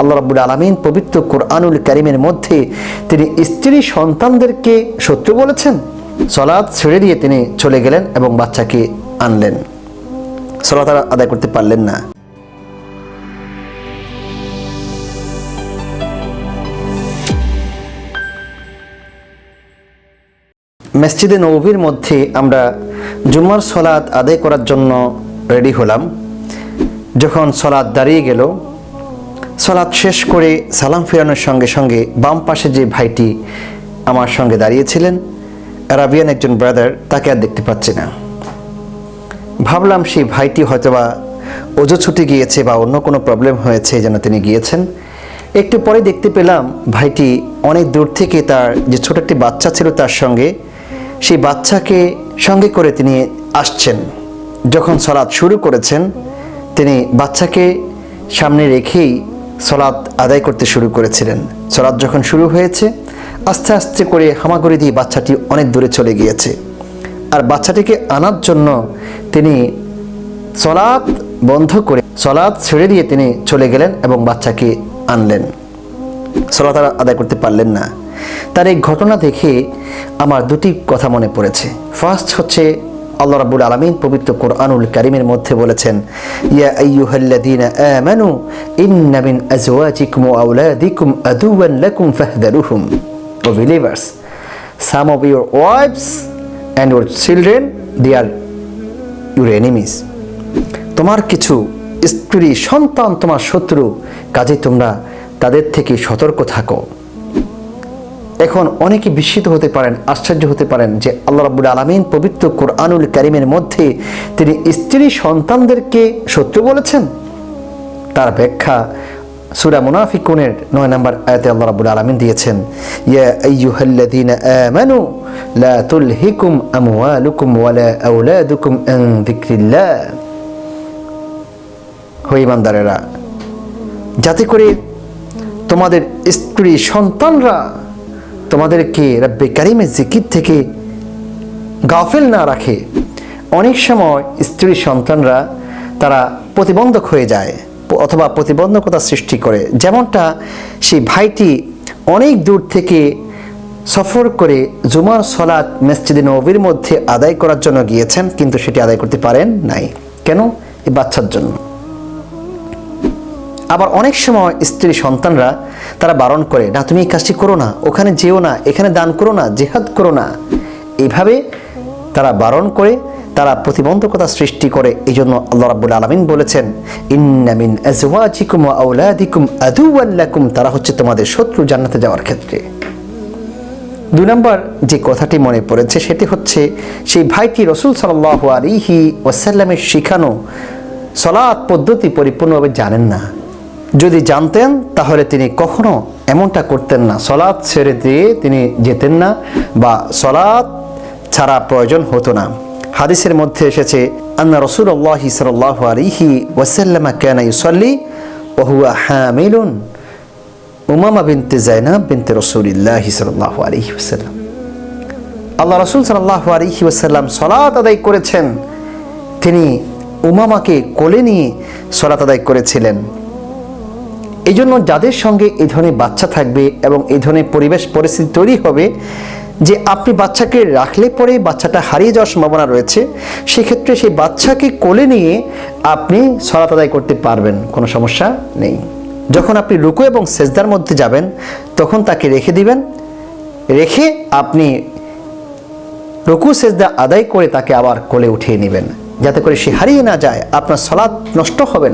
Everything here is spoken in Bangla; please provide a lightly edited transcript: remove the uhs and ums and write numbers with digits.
আল্লাহ রাব্বুল আলামিন পবিত্র কোরআনুল কারীমের মধ্যে তিনি স্ত্রী সন্তানদেরকে শত্রু বলেছেন? সালাত ছেড়ে দিয়ে তিনি চলে গেলেন এবং বাচ্চাকে আনলেন, সালাত আদায় করতে পারলেন না। মসজিদে নববীর মধ্যে আমরা জুমার সালাত আদায় করার জন্য রেডি হলাম। যখন সালাত দাঁড়িয়ে গেল, সালাত শেষ করে সালাম ফেরানোর সঙ্গে সঙ্গে বাম পাশে যে ভাইটি আমার সঙ্গে দাঁড়িয়েছিলেন, আরাবিয়ান একজন ব্রাদার, তাকে আর দেখতে পাচ্ছি না। ভাবলাম সেই ভাইটি হয়তোবা ওযু ছুটে গিয়েছে বা অন্য কোনো প্রবলেম হয়েছে যেন তিনি গিয়েছেন। একটু পরে দেখতে পেলাম ভাইটি অনেক দূর থেকে তার যে ছোট একটি বাচ্চা ছিল তার সঙ্গে, সেই বাচ্চাকে সঙ্গে করে তিনি আসছেন। যখন সালাত শুরু করেছেন, তিনি বাচ্চাকে সামনে রেখেই সালাত আদায় করতে শুরু করেছিলেন। সালাত যখন শুরু হয়েছে, আস্তে আস্তে করে হামাগুড়ি দিয়ে বাচ্চাটি অনেক দূরে চলে গিয়েছে। আর বাচ্চাটিকে আনার জন্য তিনি সালাত বন্ধ করে সালাত ছেড়ে দিয়ে তিনি চলে গেলেন এবং বাচ্চাকে আনলেন, সালাত আদায় করতে পারলেন না। তার এই ঘটনা দেখে আমার দুটি কথা মনে পড়েছে। ফার্স্ট হচ্ছে আল্লাহ রাব্বুল আলামিন পবিত্র কোরআনুল কারীমের মধ্যে বলেছেন, ইয়া আইয়ুহাল্লাযীনা আমানু ইন্না মিন আজওয়াজিকুম ওয়া আওলাদিকুম আদুওয়ান লাকুম ফাহদারুহুম। O believers, some of your wives and your children they are your enemies. তোমার কিছু স্ত্রী সন্তান তোমার শত্রু, কাজে তোমরা তাদের থেকে সতর্ক থাকো। এখন অনেকে বিস্মিত হতে পারেন, আশ্চর্য হতে পারেন যে আল্লাহ রাব্বুল আলামিন পবিত্র কোরআনুল কারীমের মধ্যে তিনি স্ত্রী সন্তানদেরকে শত্রু বলেছেন। তার ব্যাখ্যা সূরা মুনাফিকুনের 9 নম্বর আয়াতে আল্লাহ রাব্বুল আলামিন দিয়েছেন, ইয়া আইয়ুহাল্লাযীনা আমানু লা তুলহিকুম আমওয়ালুকুম ওয়ালা আওলাদুকুম আন যিকরিল্লাহ। হে ঈমানদারেরা, যাতে করে তোমাদের স্ত্রী সন্তানরা তোমাদেরকে রব্বে কারীমের জিকির থেকে গাফেল না রাখে। অনেক সময় স্ত্রী সন্তানরা তারা প্রতিবন্ধক হয়ে যায় অথবা প্রতিবন্ধকতা সৃষ্টি করে, যেমনটা সেই ভাইটি অনেক দূর থেকে সফর করে জুমার সালাত মসজিদে নববীর মধ্যে আদায় করার জন্য গিয়েছেন, কিন্তু সেটি আদায় করতে পারেন নাই। কেন? এই বাচ্চার জন্য। আবার অনেক সময় স্ত্রী সন্তানরা তারা বারণ করে, না তুমি এই কাজটি করো না, ওখানে যেও না, এখানে দান করো না, জিহাদ করো না। এইভাবে তারা বারণ করে, তারা প্রতিবন্ধকতা সৃষ্টি করে। এই জন্য আল্লাহ রাব্বুল আলামিন বলেছেন, ইন্না মিন আজওয়াজিকুম ওয়া আওলাদিকুম আদুওয়ান লাকুম। তারা হচ্ছে তোমাদের শত্রু জান্নাতে যাওয়ার ক্ষেত্রে। 2 নম্বর যে কথাটি মনে পড়েছে সেটি হচ্ছে, সেই ভাইটি রাসূল সাল্লাল্লাহু আলাইহি ওয়াসাল্লামের শিখানো সালাত পদ্ধতি পরিপূর্ণভাবে জানেন না। যদি জানতেন তাহলে তিনি কখনো এমনটা করতেন না, সালাত ছেড়ে দিয়ে তিনি যেতেন না বা সালাত ছাড়া প্রয়োজন হতো না। হাদিসের মধ্যে এসেছে, আন্না রাসূলুল্লাহ সাল্লাল্লাহু আলাইহি ওয়াসাল্লাম কানা ইউসাল্লি ওয়া হুয়া হামিলুন উমামা বিনতে যায়নাব বিনতে রাসূলিল্লাহ সাল্লাল্লাহু আলাইহি ওয়াসাল্লাম। আল্লাহ রাসূল সাল্লাল্লাহু আলাইহি ওয়াসাল্লাম সালাত আদায় করেছেন, তিনি উমামাকে কোলে নিয়ে সালাত আদায় করেছিলেন। এই জন্য যাদের সঙ্গে এই ধরনের বাচ্চা থাকবে এবং এই ধরনের পরিবেশ পরিস্থিতি তৈরি হবে যে আপনি বাচ্চাকে রাখলে পরে বাচ্চাটা হারিয়ে যাওয়ার সম্ভাবনা রয়েছে, সেক্ষেত্রে সেই বাচ্চাকে কোলে নিয়ে আপনি সালাত আদায় করতে পারবেন, কোনো সমস্যা নেই। যখন আপনি রুকু এবং সেজদার মধ্যে যাবেন তখন তাকে রেখে দিবেন, রেখে আপনি রুকু সেজদা আদায় করে তাকে আবার কোলে উঠিয়ে নেবেন, যাতে করে সে হারিয়ে না যায়, আপনার সালাত নষ্ট হবে না।